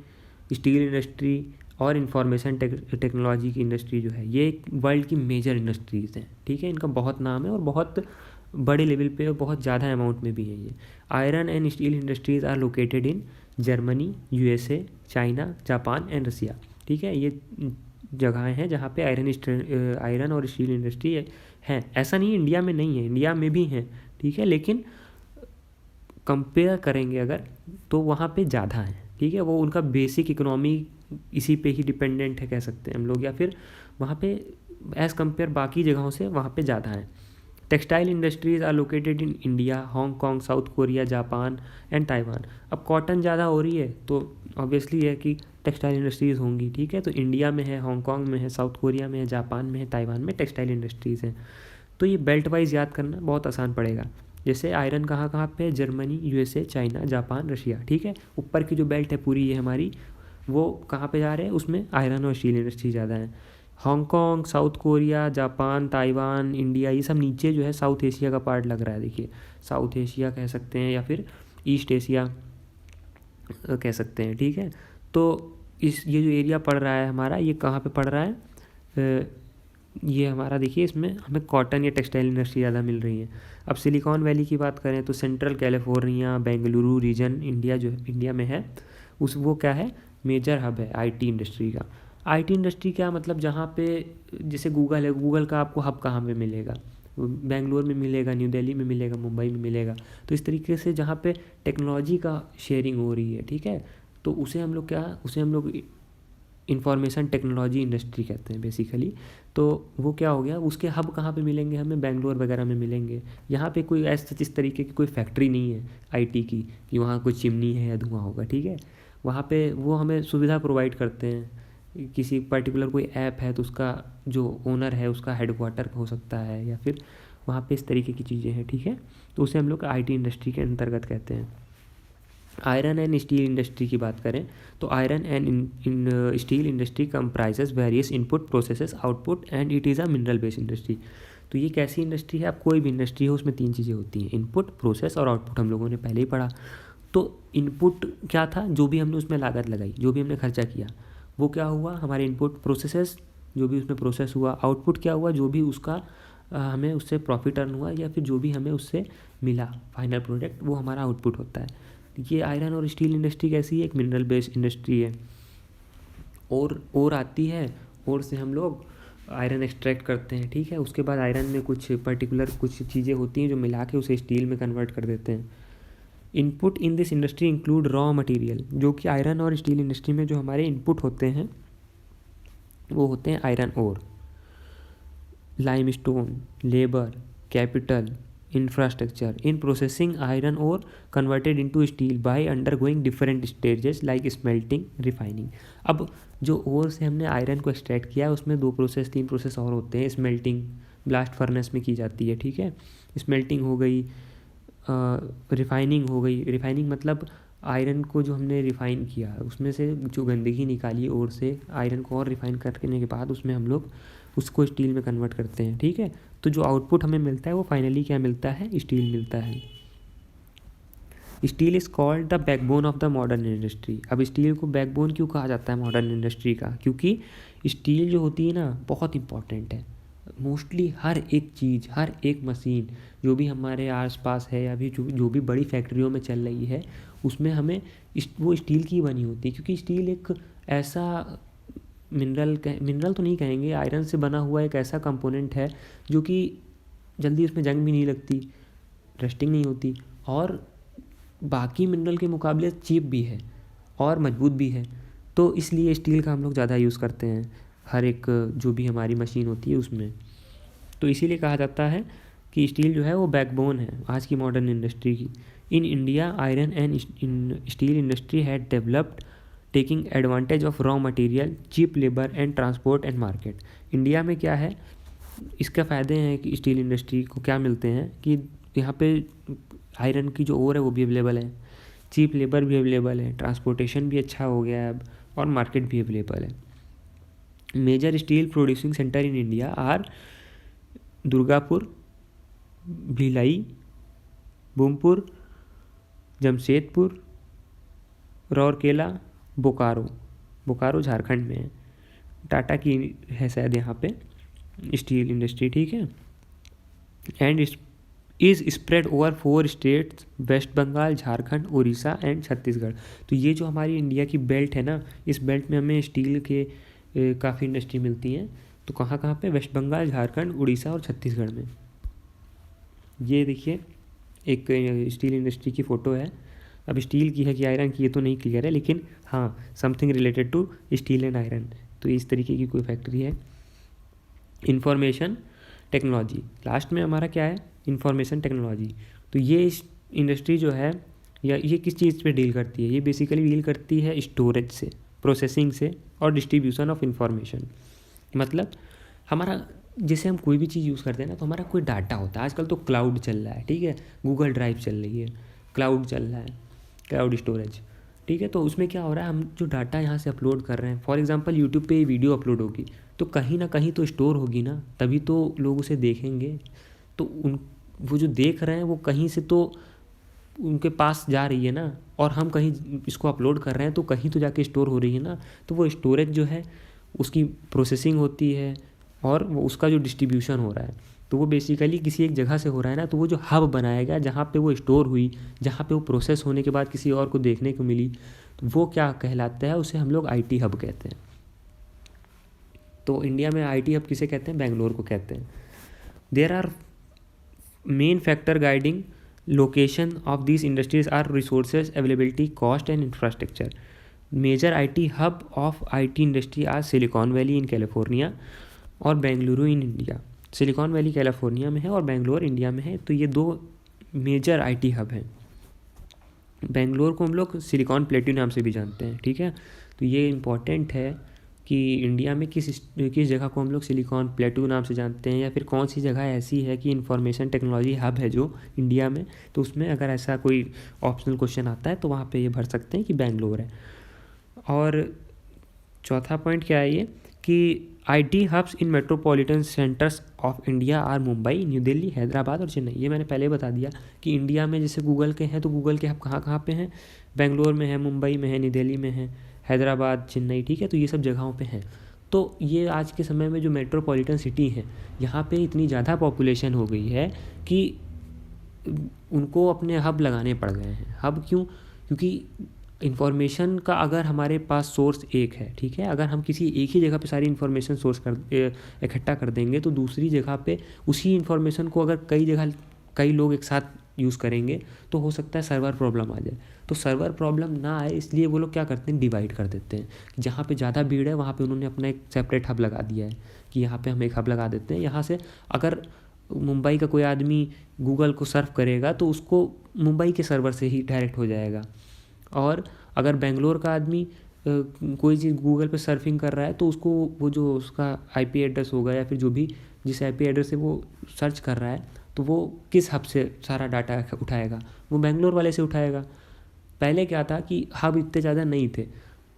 steel industry और इंफॉर्मेशन टेक्नोलॉजी की इंडस्ट्री जो है, ये वर्ल्ड की मेजर इंडस्ट्रीज़ हैं। ठीक है, इनका बहुत नाम है और बहुत बड़े लेवल पे और बहुत ज़्यादा अमाउंट में भी है ये। Iron and steel industries are located in Germany, USA, China, Japan and Russia. ठीक है, ये जगहें हैं जहाँ पे आयरन और स्टील इंडस्ट्री है। ऐसा नहीं इंडिया में नहीं है, इंडिया में भी हैं। ठीक है, लेकिन कंपेयर करेंगे अगर तो वहाँ पे ज़्यादा है। ठीक है, वो उनका बेसिक इकोनॉमी इसी पे ही डिपेंडेंट है कह सकते हैं हम लोग, या फिर वहाँ पे एज़ कम्पेयर बाकी जगहों से वहाँ पे ज़्यादा है। Textile industries are located in India, Hong Kong, South Korea, Japan and Taiwan. अब कॉटन ज़्यादा हो रही है तो ऑब्वियसली है कि टेक्सटाइल इंडस्ट्रीज़ होंगी। ठीक है, तो इंडिया में है, हांगकॉन्ग में है, साउथ कोरिया में है, जापान में है, ताइवान में टेक्सटाइल इंडस्ट्रीज़ हैं। तो ये बेल्ट वाइज याद करना बहुत आसान पड़ेगा। जैसे आयरन कहाँ कहाँ पे, Germany, USA, China, Japan, Russia. ठीक है, ऊपर की जो बेल्ट है पूरी ये हमारी, वो कहाँ पे जा रहे हैं, उसमें आयरन और स्टील इंडस्ट्री ज़्यादा है। Hong Kong, South Korea, Japan, Taiwan, India, ये सब नीचे जो है साउथ एशिया का पार्ट लग रहा है। देखिए, साउथ एशिया कह सकते हैं या फिर ईस्ट एशिया कह सकते हैं। ठीक है, तो ये जो एरिया पड़ रहा है हमारा, ये कहाँ पे पड़ रहा है, ये हमारा देखिए, इसमें हमें कॉटन या टेक्सटाइल इंडस्ट्री ज़्यादा मिल रही है। अब सिलिकॉन वैली की बात करें तो central California, Bengaluru region India जो इंडिया में है, वो क्या है, मेजर हब है आईटी इंडस्ट्री का। आईटी इंडस्ट्री क्या मतलब, जहाँ पे जैसे गूगल है, गूगल का आपको हब कहाँ पे मिलेगा, बेंगलोर में मिलेगा, न्यू दिल्ली में मिलेगा, मुंबई में मिलेगा। तो इस तरीके से जहाँ पे टेक्नोलॉजी का शेयरिंग हो रही है, ठीक है, तो उसे हम लोग इंफॉर्मेशन टेक्नोलॉजी इंडस्ट्री कहते हैं बेसिकली। तो वो क्या हो गया, उसके हब कहाँ पे मिलेंगे, हमें बेंगलोर वगैरह में मिलेंगे। यहाँ पे कोई ऐसा इस तरीके की कोई फैक्ट्री नहीं है आईटी की कि वहाँ कोई चिमनी है या धुआं होगा। ठीक है, वहाँ पे वो हमें सुविधा प्रोवाइड करते हैं। किसी पर्टिकुलर कोई ऐप है तो उसका जो ओनर है उसका हेडक्वार्टर हो सकता है, या फिर वहाँ पे इस तरीके की चीज़ें हैं। ठीक है, तो उसे हम लोग आईटी इंडस्ट्री के अंतर्गत कहते हैं। आयरन एंड स्टील इंडस्ट्री की बात करें तो iron and steel industry comprises various input, processes, output and it is a mineral based industry. तो ये कैसी इंडस्ट्री है, अब कोई भी इंडस्ट्री हो उसमें तीन चीज़ें होती हैं, इनपुट, प्रोसेस और आउटपुट। हम लोगों ने पहले ही पढ़ा। तो इनपुट क्या था, जो भी हमने उसमें लागत लगाई, जो भी हमने खर्चा किया, वो क्या हुआ हमारे इनपुट, प्रोसेसेस जो भी उसमें प्रोसेस हुआ, आउटपुट क्या हुआ, जो भी उसका हमें उससे प्रॉफिट अर्न हुआ या फिर जो भी हमें उससे मिला फाइनल प्रोडक्ट, वो हमारा आउटपुट होता है। ये आयरन और स्टील इंडस्ट्री कैसी है, एक मिनरल बेस्ड इंडस्ट्री है। और आती है, और से हम लोग आयरन एक्सट्रैक्ट करते हैं। ठीक है, उसके बाद आयरन में कुछ पर्टिकुलर कुछ चीज़ें होती हैं जो मिला के उसे स्टील में कन्वर्ट कर देते हैं। Input in this industry include raw material, जो कि आयरन और स्टील इंडस्ट्री में जो हमारे इनपुट होते हैं वो होते हैं iron ore, limestone, labour, capital, infrastructure in processing iron और converted into steel by undergoing different stages like smelting, refining. अब जो ओर से हमने आयरन को एक्सट्रैक्ट किया है उसमें तीन प्रोसेस और होते हैं। स्मेल्टिंग ब्लास्ट फर्नेस में की जाती है। ठीक है, स्मेल्टिंग हो गई, रिफाइनिंग हो गई। रिफाइनिंग मतलब आयरन को जो हमने रिफ़ाइन किया उसमें से जो गंदगी निकाली और से आयरन को और रिफ़ाइन करने के बाद उसमें हम लोग उसको स्टील में कन्वर्ट करते हैं। ठीक है, तो जो आउटपुट हमें मिलता है वो फाइनली क्या मिलता है, स्टील मिलता है। Steel is called the backbone of the modern industry. अब स्टील को बैकबोन क्यों कहा जाता है मॉडर्न इंडस्ट्री का, क्योंकि स्टील जो होती है ना बहुत इंपॉर्टेंट है। मोस्टली हर एक चीज़, हर एक मशीन जो भी हमारे आसपास है या भी जो भी बड़ी फैक्ट्रियों में चल रही है उसमें हमें वो स्टील की बनी होती है। क्योंकि स्टील एक ऐसा मिनरल तो नहीं कहेंगे, आयरन से बना हुआ एक ऐसा कंपोनेंट है जो कि जल्दी उसमें जंग भी नहीं लगती, रस्टिंग नहीं होती, और बाकी मिनरल के मुकाबले चीप भी है और मजबूत भी है। तो इसलिए स्टील का हम लोग ज़्यादा यूज़ करते हैं हर एक जो भी हमारी मशीन होती है उसमें। तो इसीलिए कहा जाता है कि स्टील जो है वो बैकबोन है आज की मॉडर्न इंडस्ट्री की। In India iron and steel industry had developed taking advantage of raw material, cheap labour and transport and market. India में क्या है, इसका फ़ायदे हैं कि स्टील इंडस्ट्री को क्या मिलते हैं कि यहाँ पे आयरन की जो ओर है वो भी अवेलेबल है, चीप लेबर भी अवेलेबल है, ट्रांसपोर्टेशन भी अच्छा हो गया है अब, और मार्केट भी अवेलेबल है। Major steel producing centre in India are Durgapur, Bhilai, Bhumpur, Jamshedpur, Rourkela, Bokaro Jharkhand में है। टाटा की है शायद यहाँ पे स्टील इंडस्ट्री, ठीक है। And is spread over 4 states, West Bengal, Jharkhand, Orissa and Chhattisgarh. तो ये जो हमारी इंडिया की बेल्ट है ना, इस बेल्ट में हमें स्टील के काफ़ी इंडस्ट्री मिलती हैं। तो कहाँ कहाँ पे, वेस्ट बंगाल, झारखंड, उड़ीसा और छत्तीसगढ़ में। ये देखिए एक स्टील इंडस्ट्री की फ़ोटो है। अब स्टील की है कि आयरन की ये तो नहीं क्लियर है, लेकिन हाँ something related to steel and iron. तो इस तरीके की कोई फैक्ट्री है। इंफॉर्मेशन टेक्नोलॉजी, लास्ट में हमारा क्या है, इंफॉर्मेशन टेक्नोलॉजी। तो ये इंडस्ट्री जो है या ये किस चीज़ पे डील करती है, ये बेसिकली डील करती है स्टोरेज से, प्रोसेसिंग से और डिस्ट्रीब्यूशन ऑफ इंफॉर्मेशन। मतलब हमारा जैसे हम कोई भी चीज़ यूज़ करते हैं ना, तो हमारा कोई डाटा होता है। आजकल तो क्लाउड चल रहा है, ठीक है, गूगल ड्राइव चल रही है, क्लाउड चल रहा है, क्लाउड स्टोरेज, ठीक है। तो उसमें क्या हो रहा है, हम जो डाटा यहाँ से अपलोड कर रहे हैं, फॉर एग्जांपल यूट्यूब पे वीडियो अपलोड होगी तो कहीं ना कहीं तो स्टोर होगी ना, तभी तो लोग उसे देखेंगे। तो वो जो देख रहे हैं वो कहीं से तो उनके पास जा रही है ना, और हम कहीं इसको अपलोड कर रहे हैं तो कहीं तो जाके स्टोर हो रही है ना। तो वो स्टोरेज जो है उसकी प्रोसेसिंग होती है और वो उसका जो डिस्ट्रीब्यूशन हो रहा है, तो वो बेसिकली किसी एक जगह से हो रहा है ना। तो वो जो हब बनाएगा जहाँ पे वो स्टोर हुई, जहाँ पे वो प्रोसेस होने के बाद किसी और को देखने को मिली, तो वो क्या कहलाता है, उसे हम लोग आईटी हब कहते हैं। तो इंडिया में आईटी हब किसे कहते हैं, बेंगलोर को कहते हैं। There are main factor guiding location of this industries are resources, availability, cost and infrastructure. Major IT hub of IT industry are Silicon Valley in California और Bengaluru in India. Silicon Valley California में है और Bangalore India में है। तो ये 2 major IT hub हैं। बेंगलोर को हम लोग सिलिकॉन प्लेट्यू नाम से भी जानते हैं, ठीक है। तो ये इम्पॉर्टेंट है कि इंडिया में किस जगह को हम लोग सिलिकॉन प्लेट्यू नाम से जानते हैं, या फिर कौन सी जगह ऐसी है कि इंफॉर्मेशन टेक्नोलॉजी हब है जो इंडिया में। तो उसमें अगर ऐसा कोई ऑप्शनल क्वेश्चन आता है तो वहाँ पे ये भर सकते हैं कि बेंगलोर है। और चौथा पॉइंट क्या है ये कि IT hubs in metropolitan centres of India are Mumbai, New Delhi, Hyderabad और चेन्नई। ये मैंने पहले बता दिया कि इंडिया में जैसे गूगल के हैं तो गूगल के हब कहाँ कहाँ पे हैं, बेंगलोर में है, मुंबई में है, न्यू दिल्ली में है, हैदराबाद, चेन्नई, ठीक है। तो ये सब जगहों पे हैं। तो ये आज के समय में जो मेट्रोपॉलिटन सिटी है, यहाँ पे इतनी ज़्यादा पॉपुलेशन हो गई है कि उनको अपने हब लगाने पड़ गए हैं। हब क्यों, क्योंकि इन्फॉर्मेशन का अगर हमारे पास सोर्स एक है, ठीक है, अगर हम किसी एक ही जगह पे सारी इन्फॉर्मेशन इकट्ठा कर देंगे तो दूसरी जगह पे उसी इन्फॉर्मेशन को अगर कई लोग एक साथ यूज़ करेंगे तो हो सकता है सर्वर प्रॉब्लम आ जाए। तो सर्वर प्रॉब्लम ना आए इसलिए वो लोग क्या करते हैं, डिवाइड कर देते हैं। जहाँ पे ज़्यादा भीड़ है वहाँ पे उन्होंने अपना एक सेपरेट हब लगा दिया है कि यहाँ पे हम एक हब लगा देते हैं। यहाँ से अगर मुंबई का कोई आदमी गूगल को सर्फ करेगा तो उसको मुंबई के सर्वर से ही डायरेक्ट हो जाएगा। और अगर बेंगलोर का आदमी कोई चीज़ गूगल पे सर्फिंग कर रहा है तो उसको वो जो उसका आईपी एड्रेस होगा या फिर जो भी जिस आईपी एड्रेस से वो सर्च कर रहा है तो वो किस हब से सारा डाटा उठाएगा, वो बेंगलोर वाले से उठाएगा। पहले क्या था कि हब इतने ज़्यादा नहीं थे।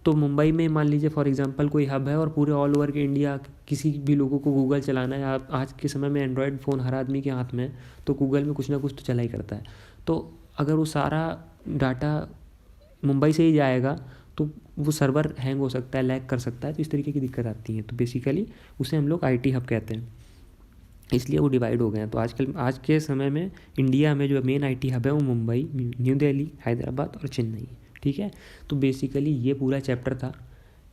तो मुंबई में मान लीजिए फॉर एग्जांपल कोई हब है और पूरे ऑल ओवर के इंडिया किसी भी लोगों को गूगल चलाना है। आज के समय में एंड्रॉयड फ़ोन हर आदमी के हाथ में है तो गूगल में कुछ ना कुछ तो चला ही करता है। तो अगर वो सारा डाटा मुंबई से ही जाएगा तो वो सर्वर हैंग हो सकता है, लैग कर सकता है। तो इस तरीके की दिक्कत आती है। तो बेसिकली उसे हम लोग आईटी हब कहते हैं, इसलिए वो डिवाइड हो गए हैं। तो आज के समय में इंडिया में जो मेन आईटी हब है वो मुंबई, न्यू दिल्ली, हैदराबाद और चेन्नई, ठीक है। तो बेसिकली ये पूरा चैप्टर था।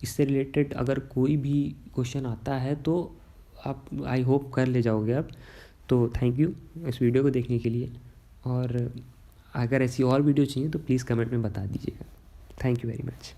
इससे रिलेटेड अगर कोई भी क्वेश्चन आता है तो आप आई होप कर ले जाओगे अब। तो थैंक यू इस वीडियो को देखने के लिए, और अगर ऐसी और वीडियो चाहिए तो प्लीज़ कमेंट में बता दीजिएगा। Thank you very much.